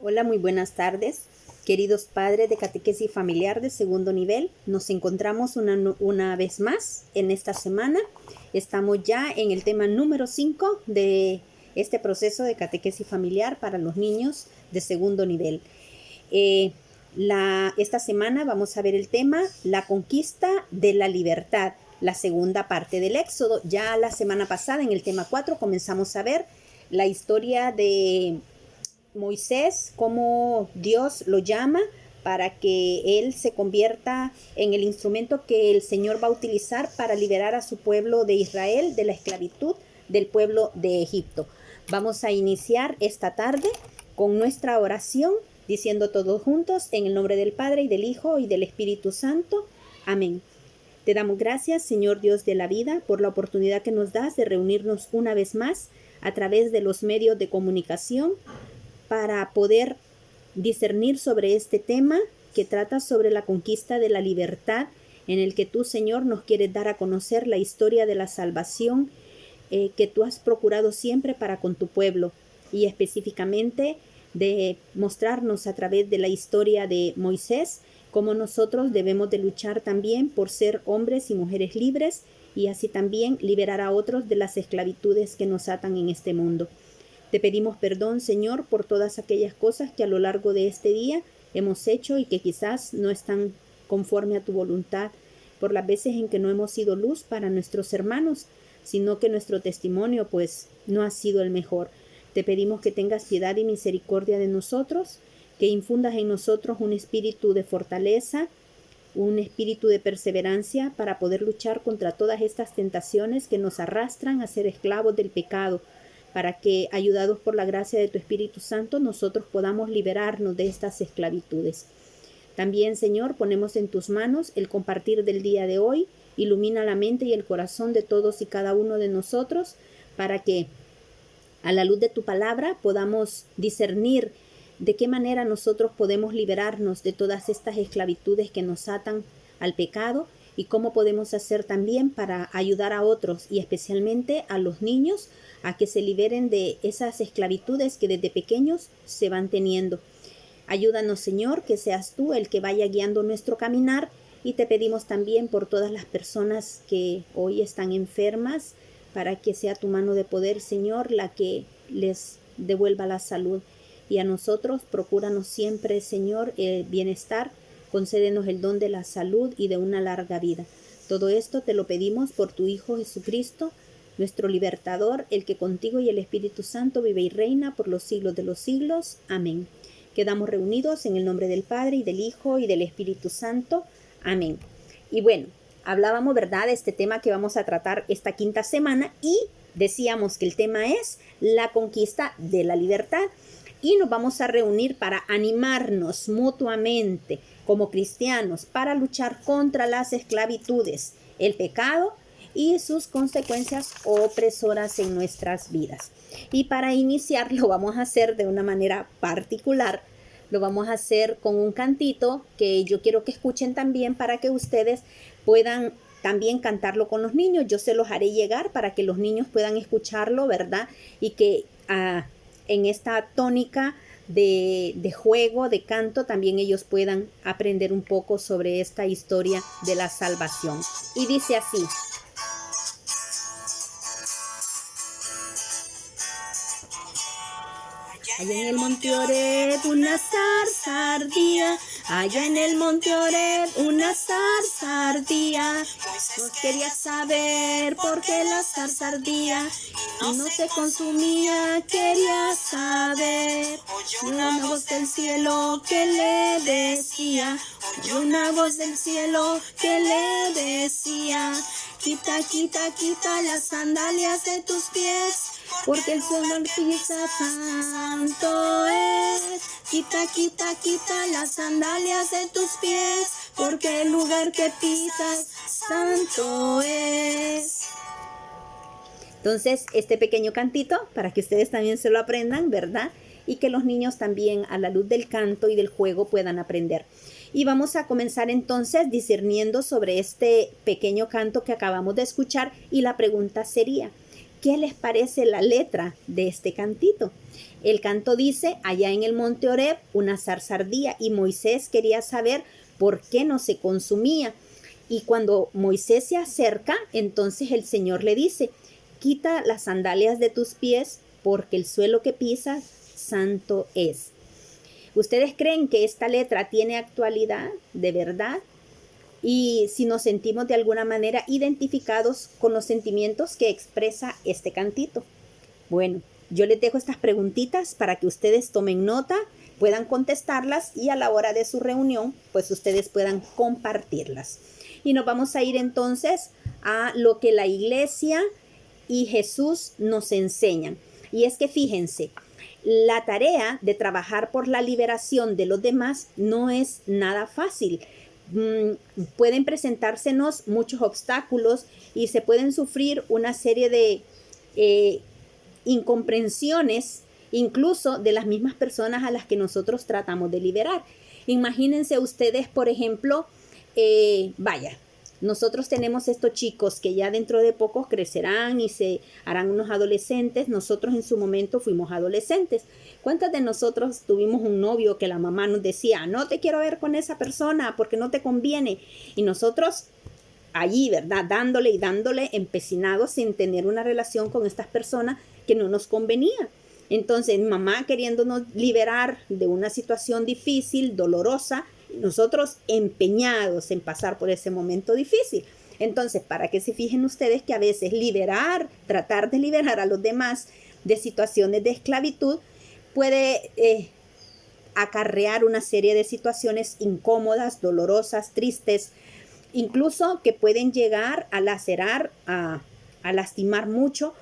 Hola, muy buenas tardes. Queridos padres de catequesis familiar de segundo nivel, nos encontramos una vez más en esta semana. Estamos ya en el tema número 5 de este proceso de catequesis familiar para los niños de segundo nivel. Esta semana vamos a ver el tema La conquista de la libertad, la segunda parte del Éxodo. Ya la semana pasada, en el tema 4, comenzamos a ver la historia de Moisés, cómo Dios lo llama para que él se convierta en el instrumento que el Señor va a utilizar para liberar a su pueblo de Israel de la esclavitud del pueblo de Egipto. Vamos a iniciar esta tarde con nuestra oración, diciendo todos juntos, en el nombre del Padre, y del Hijo, y del Espíritu Santo. Amén. Te damos gracias, Señor Dios de la vida, por la oportunidad que nos das de reunirnos una vez más a través de los medios de comunicación para poder discernir sobre este tema que trata sobre la conquista de la libertad, en el que tú, Señor, nos quieres dar a conocer la historia de la salvación que tú has procurado siempre para con tu pueblo, y específicamente de mostrarnos a través de la historia de Moisés cómo nosotros debemos de luchar también por ser hombres y mujeres libres, y así también liberar a otros de las esclavitudes que nos atan en este mundo. Te pedimos perdón, Señor, por todas aquellas cosas que a lo largo de este día hemos hecho y que quizás no están conforme a tu voluntad, por las veces en que no hemos sido luz para nuestros hermanos, sino que nuestro testimonio pues no ha sido el mejor. Te pedimos que tengas piedad y misericordia de nosotros, que infundas en nosotros un espíritu de fortaleza, un espíritu de perseverancia para poder luchar contra todas estas tentaciones que nos arrastran a ser esclavos del pecado, para que, ayudados por la gracia de tu Espíritu Santo, nosotros podamos liberarnos de estas esclavitudes. También, Señor, ponemos en tus manos el compartir del día de hoy. Ilumina la mente y el corazón de todos y cada uno de nosotros, para que, a la luz de tu palabra, podamos discernir de qué manera nosotros podemos liberarnos de todas estas esclavitudes que nos atan al pecado, y cómo podemos hacer también para ayudar a otros, y especialmente a los niños, a que se liberen de esas esclavitudes que desde pequeños se van teniendo. Ayúdanos, Señor, que seas tú el que vaya guiando nuestro caminar, y te pedimos también por todas las personas que hoy están enfermas, para que sea tu mano de poder, Señor, la que les devuelva la salud. Y a nosotros, procúranos siempre, Señor, el bienestar, concédenos el don de la salud y de una larga vida. Todo esto te lo pedimos por tu Hijo Jesucristo, nuestro libertador, el que contigo y el Espíritu Santo vive y reina por los siglos de los siglos. Amén. Quedamos reunidos en el nombre del Padre, y del Hijo, y del Espíritu Santo. Amén. Y bueno, hablábamos, ¿verdad?, de este tema que vamos a tratar esta quinta semana, y decíamos que el tema es la conquista de la libertad. Y nos vamos a reunir para animarnos mutuamente como cristianos para luchar contra las esclavitudes, el pecado y sus consecuencias opresoras en nuestras vidas. Y para iniciar lo vamos a hacer de una manera particular. Lo vamos a hacer con un cantito que yo quiero que escuchen también, para que ustedes puedan también cantarlo con los niños. Yo se los haré llegar para que los niños puedan escucharlo, ¿verdad? Y que en esta tónica de juego, de canto, también ellos puedan aprender un poco sobre esta historia de la salvación. Y dice así: allá en el monte Oreb una zarza ardía, allá en el monte Oreb una zarza ardía. Pues quería saber por qué la zarza ardía y no se consumía, quería saber. Oyó una voz del cielo que le decía, oyó una voz del cielo que le decía: quita, quita, quita las sandalias de tus pies, porque el suelo que pisas santo es. Quita, quita, quita las sandalias de tus pies, porque el lugar que pisas santo es. Entonces, este pequeño cantito, para que ustedes también se lo aprendan, ¿verdad? Y que los niños también, a la luz del canto y del juego, puedan aprender. Y vamos a comenzar entonces discerniendo sobre este pequeño canto que acabamos de escuchar, y la pregunta sería: ¿Qué les parece la letra de este cantito? El canto dice: allá en el monte Horeb una zarza ardía, y Moisés quería saber por qué no se consumía. Y cuando Moisés se acerca, entonces el Señor le dice: quita las sandalias de tus pies, porque el suelo que pisas santo es. ¿Ustedes creen que esta letra tiene actualidad de verdad? Y si nos sentimos de alguna manera identificados con los sentimientos que expresa este cantito. Bueno, yo les dejo estas preguntitas para que ustedes tomen nota, puedan contestarlas y a la hora de su reunión, pues ustedes puedan compartirlas. Y nos vamos a ir entonces a lo que la iglesia y Jesús nos enseñan. Y es que fíjense, la tarea de trabajar por la liberación de los demás no es nada fácil. Pueden presentársenos muchos obstáculos y se pueden sufrir una serie de incomprensiones, incluso de las mismas personas a las que nosotros tratamos de liberar. Imagínense ustedes, por ejemplo, nosotros tenemos estos chicos que ya dentro de poco crecerán y se harán unos adolescentes. Nosotros en su momento fuimos adolescentes. ¿Cuántas de nosotros tuvimos un novio que la mamá nos decía: no te quiero ver con esa persona porque no te conviene? Y nosotros allí, ¿verdad? Dándole y dándole, empecinados en tener una relación con estas personas que no nos convenía. Entonces, mamá queriéndonos liberar de una situación difícil, dolorosa, nosotros empeñados en pasar por ese momento difícil. Entonces, para que se fijen ustedes que a veces tratar de liberar a los demás de situaciones de esclavitud puede acarrear una serie de situaciones incómodas, dolorosas, tristes, incluso que pueden llegar a lacerar, a lastimar mucho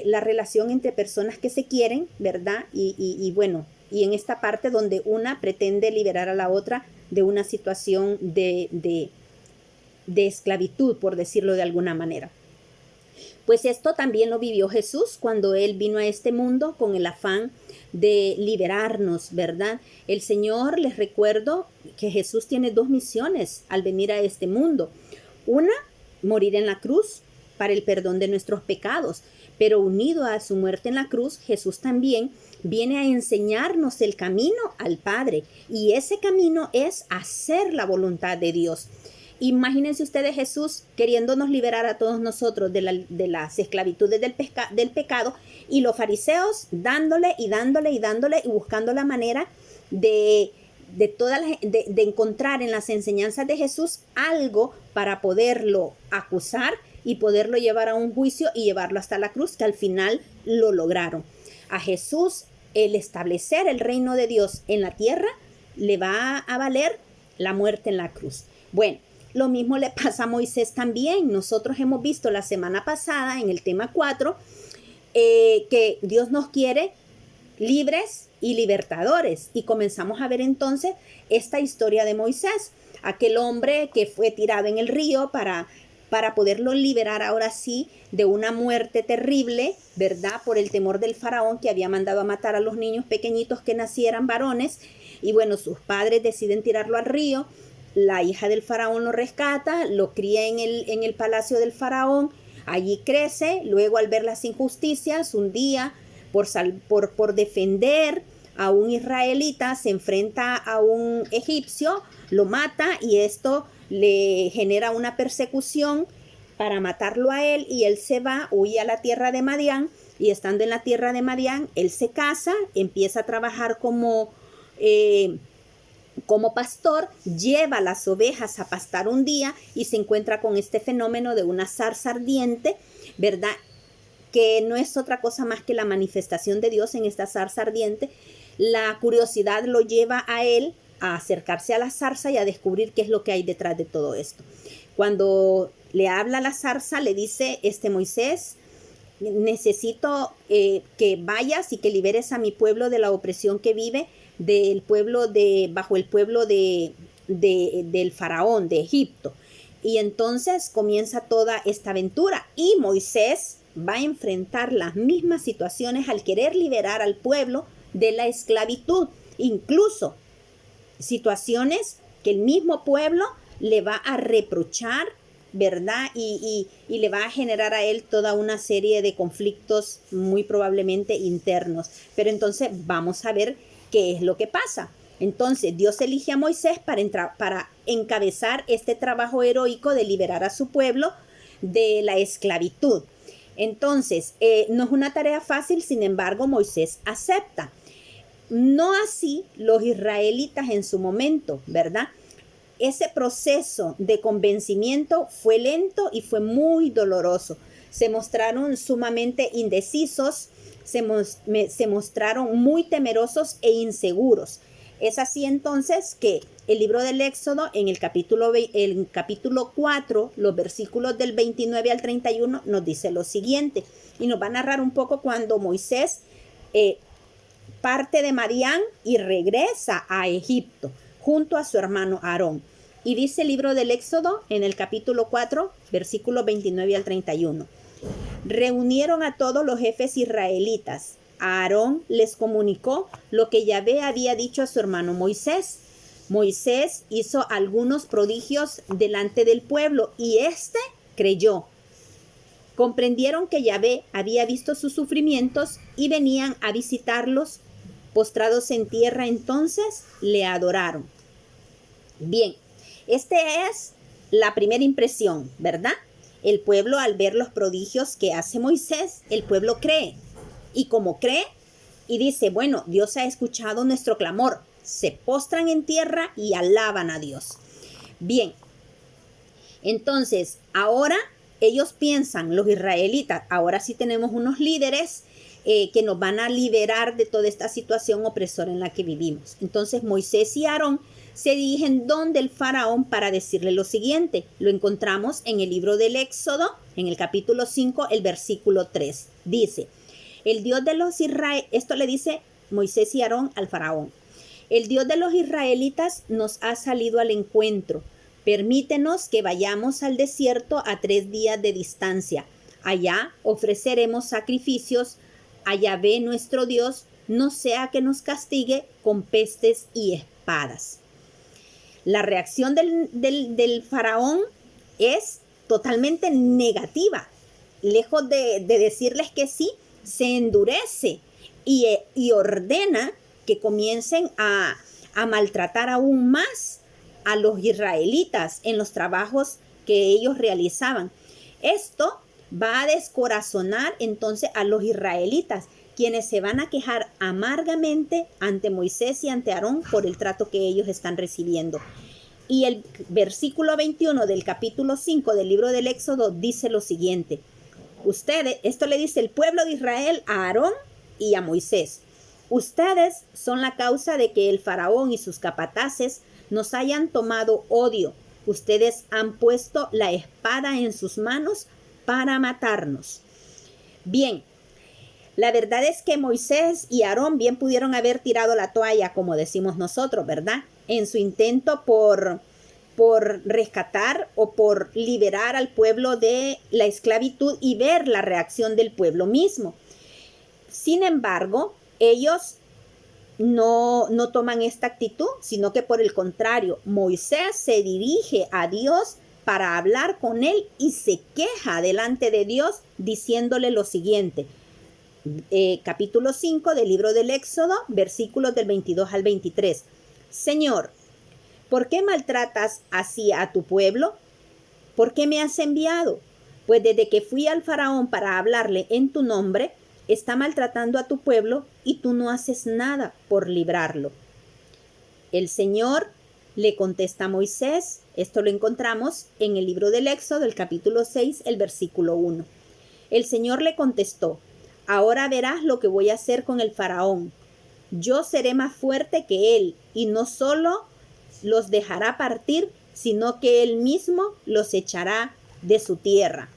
la relación entre personas que se quieren, ¿verdad? Y en esta parte donde una pretende liberar a la otra de una situación de esclavitud, por decirlo de alguna manera. Pues esto también lo vivió Jesús cuando Él vino a este mundo con el afán de liberarnos, ¿verdad? El Señor, les recuerdo que Jesús tiene dos misiones al venir a este mundo. Una, morir en la cruz para el perdón de nuestros pecados, pero unido a su muerte en la cruz, Jesús también viene a enseñarnos el camino al Padre, y ese camino es hacer la voluntad de Dios. Imagínense ustedes Jesús queriéndonos liberar a todos nosotros de las esclavitudes del pecado, y los fariseos dándole y buscando la manera de encontrar en las enseñanzas de Jesús algo para poderlo acusar y poderlo llevar a un juicio y llevarlo hasta la cruz, que al final lo lograron. A Jesús, el establecer el reino de Dios en la tierra, le va a valer la muerte en la cruz. Bueno, lo mismo le pasa a Moisés también. Nosotros hemos visto la semana pasada en el tema 4 que Dios nos quiere libres y libertadores. Y comenzamos a ver entonces esta historia de Moisés, aquel hombre que fue tirado en el río para poderlo liberar ahora sí de una muerte terrible, ¿verdad? Por el temor del faraón, que había mandado a matar a los niños pequeñitos que nacieran varones. Y bueno, sus padres deciden tirarlo al río. La hija del faraón lo rescata, lo cría en el palacio del faraón. Allí crece. Luego, al ver las injusticias, un día, por defender a un israelita, se enfrenta a un egipcio, lo mata, y esto le genera una persecución para matarlo a él, y él se va, huye a la tierra de Madián, y estando en la tierra de Madián, él se casa, empieza a trabajar como pastor, lleva las ovejas a pastar un día y se encuentra con este fenómeno de una zarza ardiente, ¿verdad? Que no es otra cosa más que la manifestación de Dios en esta zarza ardiente. La curiosidad lo lleva a él a acercarse a la zarza y a descubrir qué es lo que hay detrás de todo esto. Cuando le habla a la zarza, le dice: Moisés, necesito que vayas y que liberes a mi pueblo de la opresión que vive bajo el pueblo del faraón de Egipto. Y entonces comienza toda esta aventura, y Moisés va a enfrentar las mismas situaciones al querer liberar al pueblo de la esclavitud, incluso situaciones que el mismo pueblo le va a reprochar ¿verdad? Y le va a generar a él toda una serie de conflictos muy probablemente internos. Pero entonces vamos a ver qué es lo que pasa. Entonces Dios elige a Moisés para encabezar este trabajo heroico de liberar a su pueblo de la esclavitud. Entonces, no es una tarea fácil, sin embargo, Moisés acepta. No así los israelitas en su momento, ¿verdad? Ese proceso de convencimiento fue lento y fue muy doloroso. Se mostraron sumamente indecisos, se mostraron muy temerosos e inseguros. Es así entonces que el libro del Éxodo, en el capítulo 4, los versículos del 29 al 31, nos dice lo siguiente. Y nos va a narrar un poco cuando Moisés parte de Madián y regresa a Egipto junto a su hermano Aarón. Y dice el libro del Éxodo en el capítulo 4, versículos 29 al 31. Reunieron a todos los jefes israelitas. Aarón les comunicó lo que Yahvé había dicho a su hermano Moisés. Moisés hizo algunos prodigios delante del pueblo y éste creyó. Comprendieron que Yahvé había visto sus sufrimientos y venían a visitarlos. Postrados en tierra, entonces le adoraron. Bien, esta es la primera impresión, ¿verdad? El pueblo, al ver los prodigios que hace Moisés, el pueblo cree. Y como cree y dice, bueno, Dios ha escuchado nuestro clamor, se postran en tierra y alaban a Dios. Bien, entonces ahora ellos piensan, los israelitas, ahora sí tenemos unos líderes que nos van a liberar de toda esta situación opresora en la que vivimos. Entonces Moisés y Aarón se dirigen donde el faraón para decirle lo siguiente. Lo encontramos en el libro del Éxodo, en el capítulo 5, el versículo 3. Dice, el Dios de los israelitas, esto le dice Moisés y Aarón al faraón. El Dios de los israelitas nos ha salido al encuentro. Permítenos que vayamos al desierto a 3 días de distancia. Allá ofreceremos sacrificios a Yahvé nuestro Dios, no sea que nos castigue con pestes y espadas. La reacción del faraón es totalmente negativa. Lejos de decirles que sí, se endurece y ordena que comiencen a maltratar aún más a los israelitas en los trabajos que ellos realizaban. Esto va a descorazonar entonces a los israelitas, quienes se van a quejar amargamente ante Moisés y ante Aarón por el trato que ellos están recibiendo. Y el versículo 21 del capítulo 5 del libro del Éxodo dice lo siguiente. Ustedes, esto le dice el pueblo de Israel a Aarón y a Moisés. Ustedes son la causa de que el faraón y sus capataces nos hayan tomado odio. Ustedes han puesto la espada en sus manos para matarnos. Bien, la verdad es que Moisés y Aarón bien pudieron haber tirado la toalla, como decimos nosotros, ¿verdad? En su intento por rescatar o por liberar al pueblo de la esclavitud y ver la reacción del pueblo mismo. Sin embargo, ellos no toman esta actitud, sino que por el contrario, Moisés se dirige a Dios para hablar con él y se queja delante de Dios diciéndole lo siguiente. Capítulo 5 del libro del Éxodo, versículos del 22 al 23. Señor, ¿por qué maltratas así a tu pueblo? ¿Por qué me has enviado? Pues desde que fui al faraón para hablarle en tu nombre, está maltratando a tu pueblo y tú no haces nada por librarlo. El Señor le contesta a Moisés, esto lo encontramos en el libro del Éxodo, el capítulo 6, el versículo 1. El Señor le contestó, ahora verás lo que voy a hacer con el faraón. Yo seré más fuerte que él y no solo los dejará partir, sino que él mismo los echará de su tierra.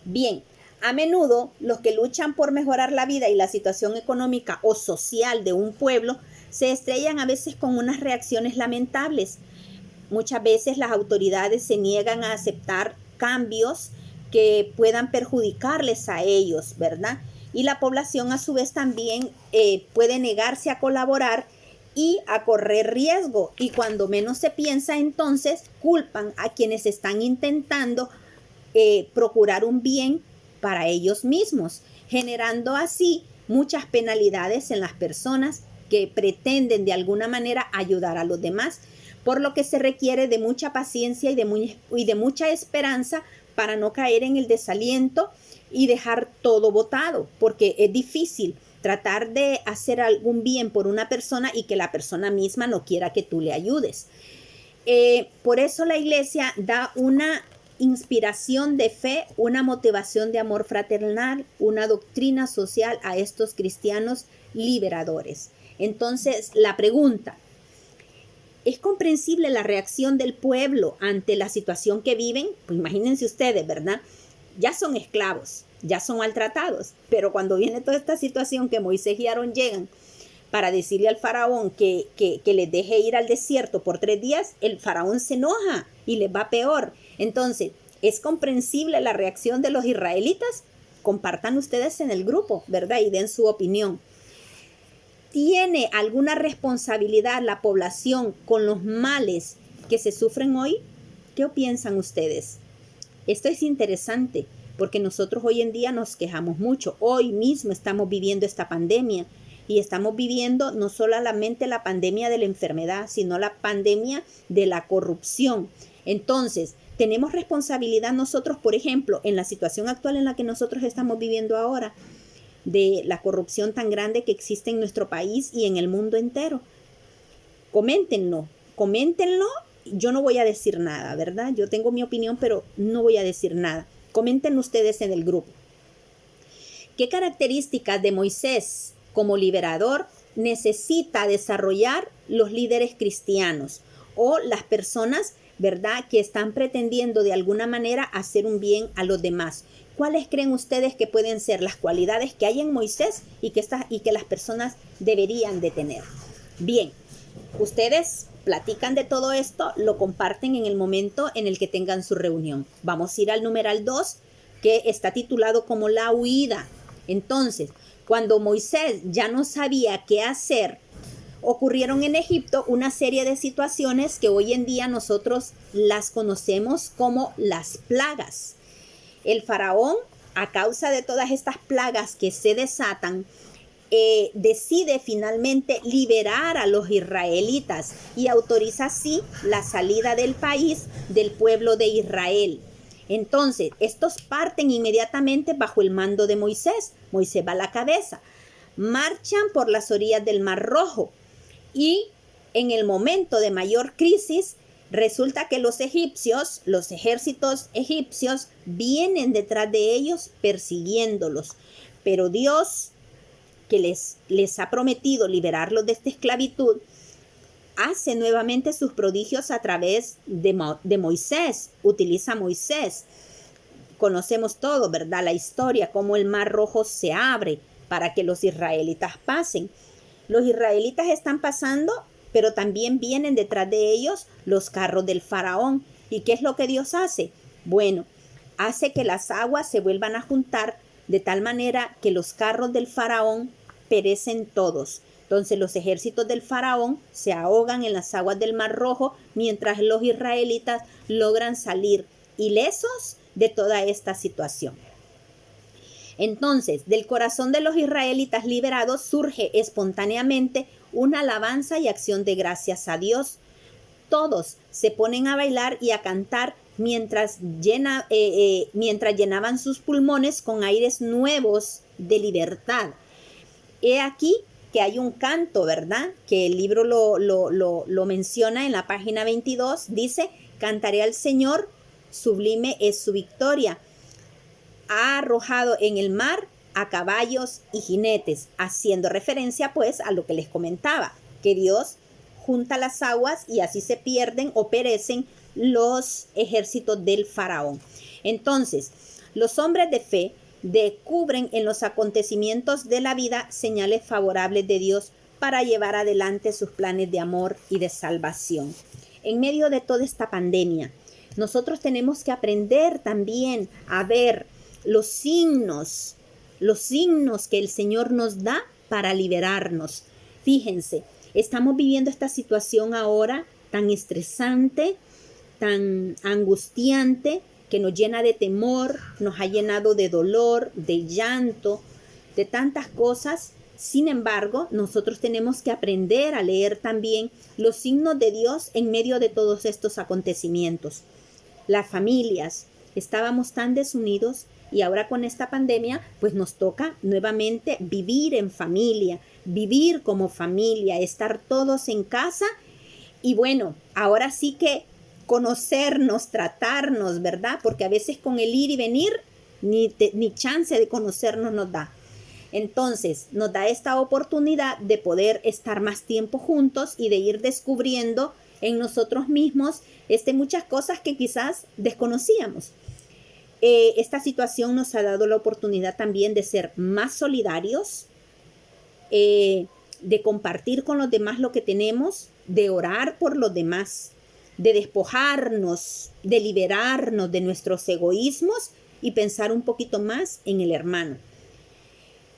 Bien, a menudo los que luchan por mejorar la vida y la situación económica o social de un pueblo se estrellan a veces con unas reacciones lamentables. Muchas veces las autoridades se niegan a aceptar cambios que puedan perjudicarles a ellos, ¿verdad? Y la población a su vez también puede negarse a colaborar y a correr riesgo. Y cuando menos se piensa, entonces culpan a quienes están intentando procurar un bien para ellos mismos, generando así muchas penalidades en las personas que pretenden de alguna manera ayudar a los demás, por lo que se requiere de mucha paciencia y de mucha esperanza para no caer en el desaliento y dejar todo botado, porque es difícil tratar de hacer algún bien por una persona y que la persona misma no quiera que tú le ayudes. Por eso la iglesia da una inspiración de fe, una motivación de amor fraternal, una doctrina social a estos cristianos liberadores. Entonces, la pregunta, ¿es comprensible la reacción del pueblo ante la situación que viven? Pues imagínense ustedes, ¿verdad? Ya son esclavos, ya son maltratados, pero cuando viene toda esta situación que Moisés y Aarón llegan para decirle al faraón que les deje ir al desierto por 3 días, el faraón se enoja y les va peor. Entonces, ¿es comprensible la reacción de los israelitas? Compartan ustedes en el grupo, ¿verdad? Y den su opinión. ¿Tiene alguna responsabilidad la población con los males que se sufren hoy? ¿Qué piensan ustedes? Esto es interesante porque nosotros hoy en día nos quejamos mucho. Hoy mismo estamos viviendo esta pandemia y estamos viviendo no solamente la pandemia de la enfermedad, sino la pandemia de la corrupción. Entonces, tenemos responsabilidad nosotros, por ejemplo, en la situación actual en la que nosotros estamos viviendo ahora, de la corrupción tan grande que existe en nuestro país y en el mundo entero. Coméntenlo. Yo no voy a decir nada, ¿verdad? Yo tengo mi opinión, pero no voy a decir nada. Comenten ustedes en el grupo. ¿Qué características de Moisés como liberador necesita desarrollar los líderes cristianos o las personas, ¿verdad?, que están pretendiendo de alguna manera hacer un bien a los demás? ¿Cuáles creen ustedes que pueden ser las cualidades que hay en Moisés y que las personas deberían de tener? Bien, ustedes platican de todo esto, lo comparten en el momento en el que tengan su reunión. Vamos a ir al numeral 2, que está titulado como la huida. Entonces, cuando Moisés ya no sabía qué hacer, ocurrieron en Egipto una serie de situaciones que hoy en día nosotros las conocemos como las plagas. El faraón, a causa de todas estas plagas que se desatan, decide finalmente liberar a los israelitas y autoriza así la salida del país del pueblo de Israel. Entonces, estos parten inmediatamente bajo el mando de Moisés. Moisés va a la cabeza. Marchan por las orillas del Mar Rojo y en el momento de mayor crisis, resulta que los ejércitos egipcios, vienen detrás de ellos persiguiéndolos. Pero Dios, que les ha prometido liberarlos de esta esclavitud, hace nuevamente sus prodigios a través de Moisés. Utiliza a Moisés. Conocemos todo, ¿verdad? La historia, cómo el Mar Rojo se abre para que los israelitas pasen. Los israelitas están pasando, pero también vienen detrás de ellos los carros del faraón. ¿Y qué es lo que Dios hace? Bueno, hace que las aguas se vuelvan a juntar de tal manera que los carros del faraón perecen todos. Entonces los ejércitos del faraón se ahogan en las aguas del Mar Rojo, mientras los israelitas logran salir ilesos de toda esta situación. Entonces, del corazón de los israelitas liberados surge espontáneamente una alabanza y acción de gracias a Dios. Todos se ponen a bailar y a cantar mientras llenaban sus pulmones con aires nuevos de libertad. He aquí que hay un canto, ¿verdad?, que el libro lo menciona en la página 22. Dice: cantaré al Señor, sublime es su victoria. Ha arrojado en el mar a caballos y jinetes, haciendo referencia pues a lo que les comentaba, que Dios junta las aguas y así se pierden o perecen los ejércitos del faraón. Entonces, los hombres de fe descubren en los acontecimientos de la vida señales favorables de Dios para llevar adelante sus planes de amor y de salvación. En medio de toda esta pandemia, nosotros tenemos que aprender también a ver los signos que el Señor nos da para liberarnos. Fíjense, Estamos viviendo esta situación ahora tan estresante, tan angustiante, que nos llena de temor, nos ha llenado de dolor, de llanto, de tantas cosas. Sin embargo, nosotros tenemos que aprender a leer también los signos de Dios en medio de todos estos acontecimientos. Las familias, estábamos tan desunidos y ahora con esta pandemia, pues nos toca nuevamente vivir en familia, vivir como familia, estar todos en casa y bueno, ahora sí que conocernos, tratarnos, ¿verdad? Porque a veces con el ir y venir ni chance de conocernos nos da. Entonces, nos da esta oportunidad de poder estar más tiempo juntos y de ir descubriendo en nosotros mismos muchas cosas que quizás desconocíamos. Esta situación nos ha dado la oportunidad también de ser más solidarios, de compartir con los demás lo que tenemos, de orar por los demás, de despojarnos, de liberarnos de nuestros egoísmos y pensar un poquito más en el hermano.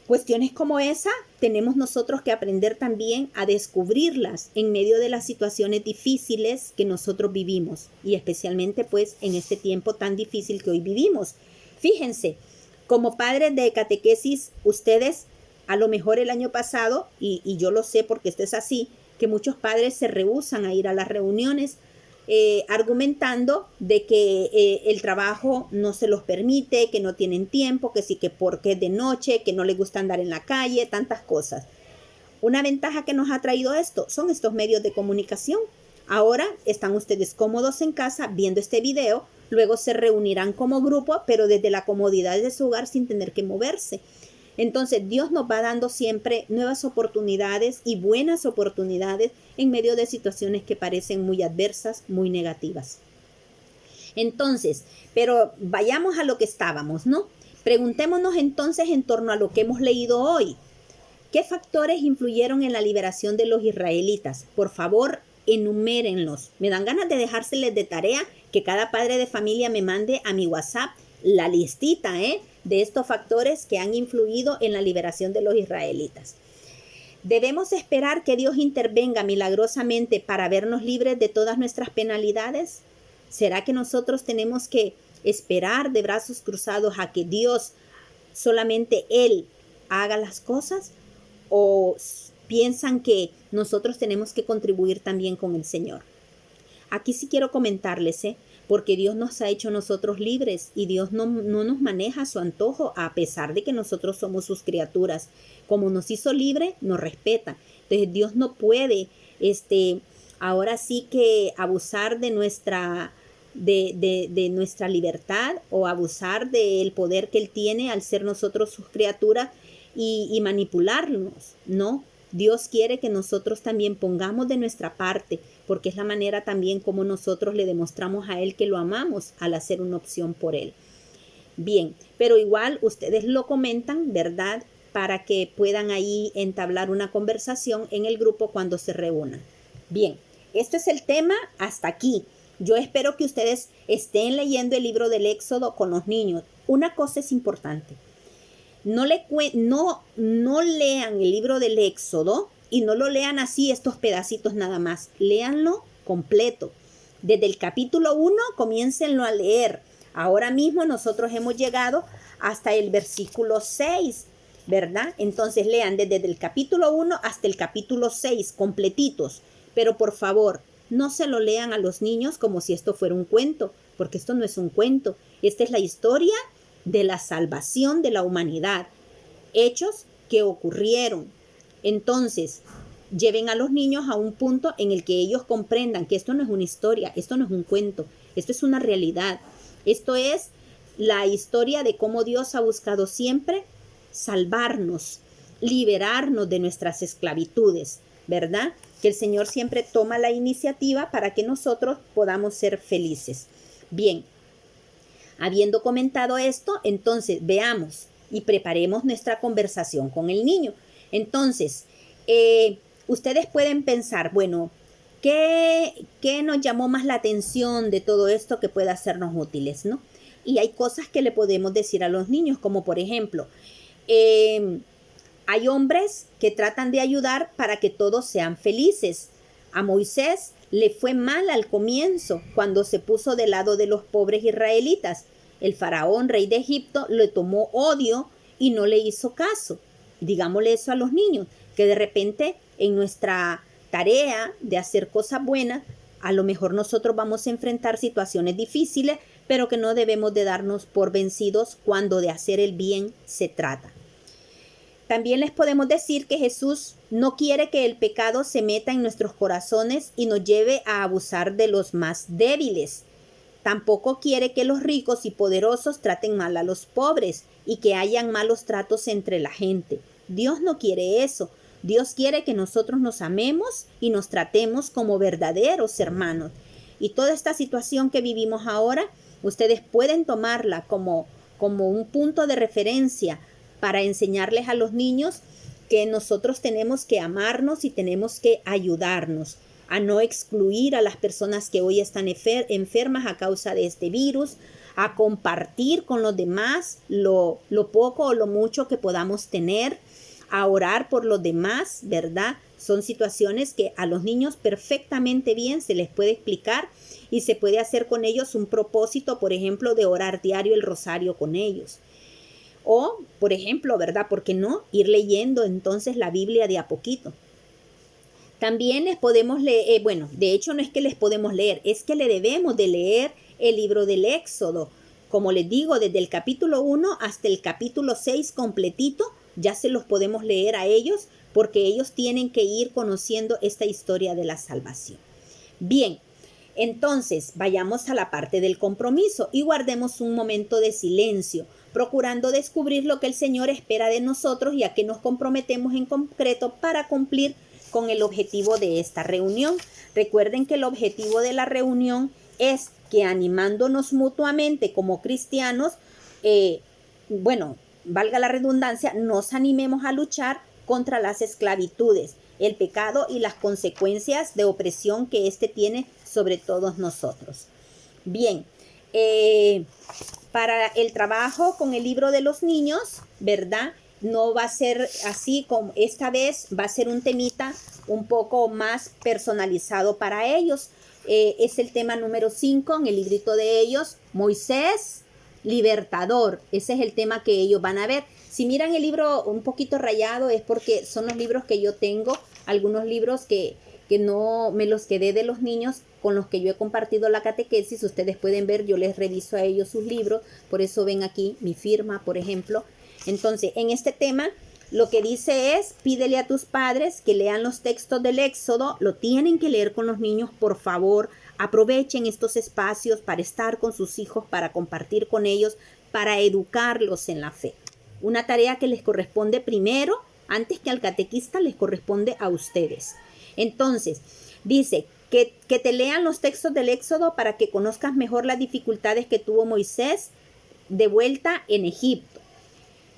Cuestiones como esa tenemos nosotros que aprender también a descubrirlas en medio de las situaciones difíciles que nosotros vivimos y especialmente pues en este tiempo tan difícil que hoy vivimos. Fíjense, como padres de catequesis, ustedes a lo mejor el año pasado, y yo lo sé porque esto es así, que muchos padres se rehúsan a ir a las reuniones argumentando de que el trabajo no se los permite, que no tienen tiempo, que sí, que porque es de noche, que no les gusta andar en la calle, tantas cosas. Una ventaja que nos ha traído esto son estos medios de comunicación. Ahora están ustedes cómodos en casa viendo este video, luego se reunirán como grupo, pero desde la comodidad de su hogar sin tener que moverse. Entonces Dios nos va dando siempre nuevas oportunidades y buenas oportunidades en medio de situaciones que parecen muy adversas, muy negativas. Entonces, pero vayamos a lo que estábamos, ¿no? Preguntémonos entonces en torno a lo que hemos leído hoy. ¿Qué factores influyeron en la liberación de los israelitas? Por favor, enumérenlos. Me dan ganas de dejárseles de tarea que cada padre de familia me mande a mi WhatsApp la listita, de estos factores que han influido en la liberación de los israelitas. ¿Debemos esperar que Dios intervenga milagrosamente para vernos libres de todas nuestras penalidades? ¿Será que nosotros tenemos que esperar de brazos cruzados a que Dios, solamente Él, haga las cosas? ¿O piensan que nosotros tenemos que contribuir también con el Señor? Aquí sí quiero comentarles, porque Dios nos ha hecho nosotros libres y Dios no nos maneja a su antojo a pesar de que nosotros somos sus criaturas. Como nos hizo libre, nos respeta. Entonces Dios no puede ahora sí que abusar de nuestra libertad o abusar del poder que Él tiene al ser nosotros sus criaturas y manipularnos, ¿no? Dios quiere que nosotros también pongamos de nuestra parte, porque es la manera también como nosotros le demostramos a Él que lo amamos al hacer una opción por Él. Bien, pero igual ustedes lo comentan, ¿verdad? Para que puedan ahí entablar una conversación en el grupo cuando se reúnan. Bien, esto es el tema hasta aquí. Yo espero que ustedes estén leyendo el libro del Éxodo con los niños. Una cosa es importante. No lean el libro del Éxodo y no lo lean así estos pedacitos nada más. Léanlo completo. Desde el capítulo 1 comiéncenlo a leer. Ahora mismo nosotros hemos llegado hasta el versículo 6, ¿verdad? Entonces lean desde el capítulo 1 hasta el capítulo 6 completitos. Pero por favor, no se lo lean a los niños como si esto fuera un cuento, porque esto no es un cuento. Esta es la historia de la salvación de la humanidad, hechos que ocurrieron. Entonces, lleven a los niños a un punto en el que ellos comprendan que esto no es una historia, esto no es un cuento, esto es una realidad. Esto es la historia de cómo Dios ha buscado siempre salvarnos, liberarnos de nuestras esclavitudes, ¿verdad? Que el Señor siempre toma la iniciativa para que nosotros podamos ser felices. Bien. Habiendo comentado esto, entonces veamos y preparemos nuestra conversación con el niño. Entonces, ustedes pueden pensar, bueno, ¿qué nos llamó más la atención de todo esto que pueda hacernos útiles, ¿no? Y hay cosas que le podemos decir a los niños, como por ejemplo, Hay hombres que tratan de ayudar para que todos sean felices. A Moisés le fue mal al comienzo cuando se puso del lado de los pobres israelitas. El faraón, rey de Egipto, le tomó odio y no le hizo caso. Digámosle eso a los niños, que de repente en nuestra tarea de hacer cosas buenas, a lo mejor nosotros vamos a enfrentar situaciones difíciles, pero que no debemos de darnos por vencidos cuando de hacer el bien se trata. También les podemos decir que Jesús no quiere que el pecado se meta en nuestros corazones y nos lleve a abusar de los más débiles. Tampoco quiere que los ricos y poderosos traten mal a los pobres y que hayan malos tratos entre la gente. Dios no quiere eso. Dios quiere que nosotros nos amemos y nos tratemos como verdaderos hermanos. Y toda esta situación que vivimos ahora, ustedes pueden tomarla como un punto de referencia para enseñarles a los niños que nosotros tenemos que amarnos y tenemos que ayudarnos a no excluir a las personas que hoy están enfermas a causa de este virus, a compartir con los demás lo poco o lo mucho que podamos tener, a orar por los demás, ¿verdad? Son situaciones que a los niños perfectamente bien se les puede explicar y se puede hacer con ellos un propósito, por ejemplo, de orar diario el rosario con ellos. O, por ejemplo, ¿verdad? ¿Por qué no? Ir leyendo entonces la Biblia de a poquito. También les podemos leer, de hecho no es que les podemos leer, es que le debemos de leer el libro del Éxodo. Como les digo, desde el capítulo 1 hasta el capítulo 6 completito, ya se los podemos leer a ellos porque ellos tienen que ir conociendo esta historia de la salvación. Bien, entonces vayamos a la parte del compromiso y guardemos un momento de silencio, procurando descubrir lo que el Señor espera de nosotros y a qué nos comprometemos en concreto para cumplir con el objetivo de esta reunión. Recuerden que el objetivo de la reunión es que animándonos mutuamente como cristianos, valga la redundancia, nos animemos a luchar contra las esclavitudes, el pecado y las consecuencias de opresión que éste tiene sobre todos nosotros. Bien, para el trabajo con el libro de los niños, ¿verdad? No va a ser así como esta vez, va a ser un temita un poco más personalizado para ellos. Es el tema número 5 en el librito de ellos, Moisés, libertador. Ese es el tema que ellos van a ver. Si miran el libro un poquito rayado es porque son los libros que yo tengo, algunos libros que no me los quedé de los niños con los que yo he compartido la catequesis. Ustedes pueden ver, yo les reviso a ellos sus libros, por eso ven aquí mi firma, por ejemplo. Entonces, en este tema, lo que dice es, pídele a tus padres que lean los textos del Éxodo, lo tienen que leer con los niños, por favor, aprovechen estos espacios para estar con sus hijos, para compartir con ellos, para educarlos en la fe. Una tarea que les corresponde primero, antes que al catequista, les corresponde a ustedes. Entonces, dice que te lean los textos del Éxodo para que conozcas mejor las dificultades que tuvo Moisés de vuelta en Egipto.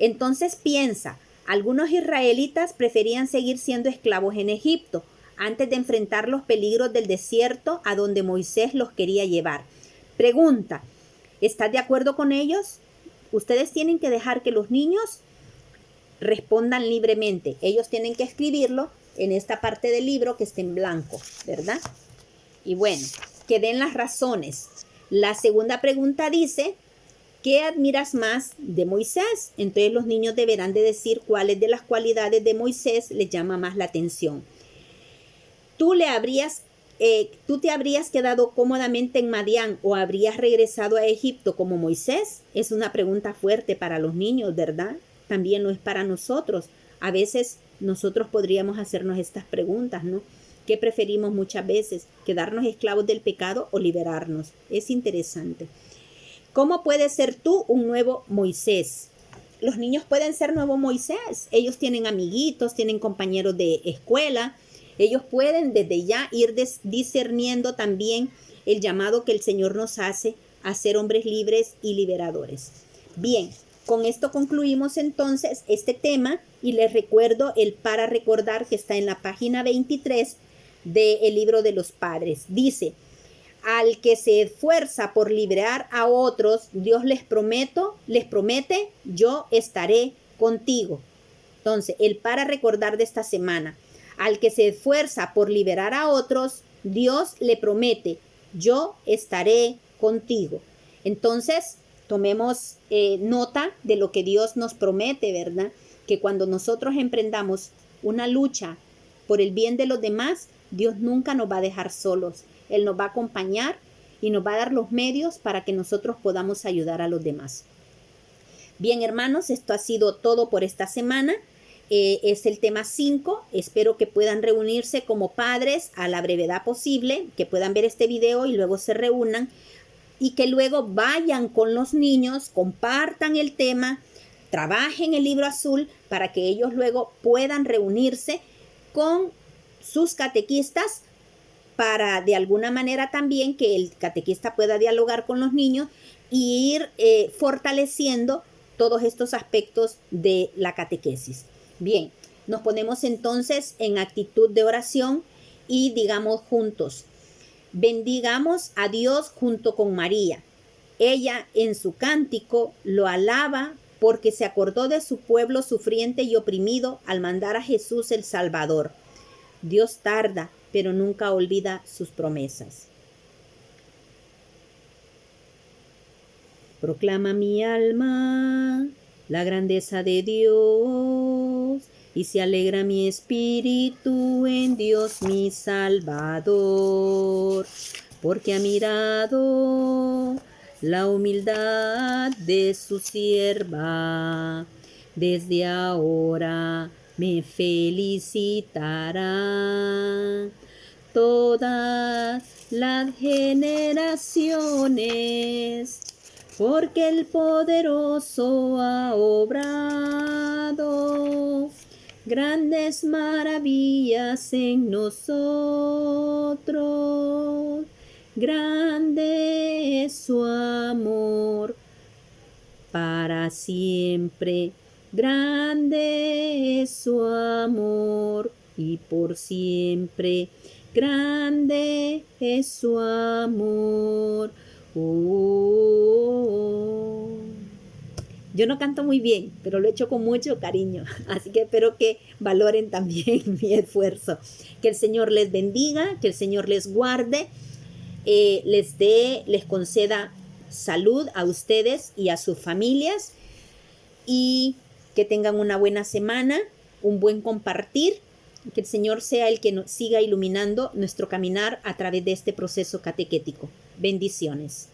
Entonces piensa, algunos israelitas preferían seguir siendo esclavos en Egipto antes de enfrentar los peligros del desierto a donde Moisés los quería llevar. Pregunta, ¿estás de acuerdo con ellos? Ustedes tienen que dejar que los niños respondan libremente. Ellos tienen que escribirlo en esta parte del libro que está en blanco, ¿verdad? Y bueno, que den las razones. La segunda pregunta dice, ¿qué admiras más de Moisés? Entonces los niños deberán de decir cuáles de las cualidades de Moisés les llama más la atención. ¿Tú te habrías quedado cómodamente en Madián o habrías regresado a Egipto como Moisés? Es una pregunta fuerte para los niños, ¿verdad? También lo es para nosotros. A veces nosotros podríamos hacernos estas preguntas, ¿no? ¿Qué preferimos muchas veces? ¿Quedarnos esclavos del pecado o liberarnos? Es interesante. ¿Cómo puedes ser tú un nuevo Moisés? Los niños pueden ser nuevo Moisés. Ellos tienen amiguitos, tienen compañeros de escuela. Ellos pueden desde ya ir discerniendo también el llamado que el Señor nos hace a ser hombres libres y liberadores. Bien, con esto concluimos entonces este tema y les recuerdo el para recordar que está en la página 23 del libro de los padres. Dice, al que se esfuerza por liberar a otros, Dios les promete, yo estaré contigo. Entonces, el para recordar de esta semana. Al que se esfuerza por liberar a otros, Dios le promete, yo estaré contigo. Entonces, tomemos nota de lo que Dios nos promete, ¿verdad? Que cuando nosotros emprendamos una lucha por el bien de los demás, Dios nunca nos va a dejar solos. Él nos va a acompañar y nos va a dar los medios para que nosotros podamos ayudar a los demás. Bien, hermanos, esto ha sido todo por esta semana. Es el tema 5. Espero que puedan reunirse como padres a la brevedad posible, que puedan ver este video y luego se reúnan y que luego vayan con los niños, compartan el tema, trabajen el libro azul para que ellos luego puedan reunirse con sus catequistas para de alguna manera también que el catequista pueda dialogar con los niños y ir fortaleciendo todos estos aspectos de la catequesis. Bien, nos ponemos entonces en actitud de oración y digamos juntos, bendigamos a Dios junto con María. Ella en su cántico lo alaba porque se acordó de su pueblo sufriente y oprimido al mandar a Jesús el Salvador. Dios tarda, pero nunca olvida sus promesas. Proclama mi alma la grandeza de Dios, y se alegra mi espíritu en Dios mi Salvador, porque ha mirado la humildad de su sierva. Desde ahora me felicitarán todas las generaciones, porque el poderoso ha obrado grandes maravillas en nosotros. Grande es su amor para siempre. Grande es su amor y por siempre. Grande es su amor. Yo no canto muy bien, pero lo he hecho con mucho cariño, así que espero que valoren también mi esfuerzo. Que el Señor les bendiga, que el Señor les guarde, les conceda salud a ustedes y a sus familias, y que tengan una buena semana, un buen compartir. Que el Señor sea el que nos siga iluminando nuestro caminar a través de este proceso catequético. Bendiciones.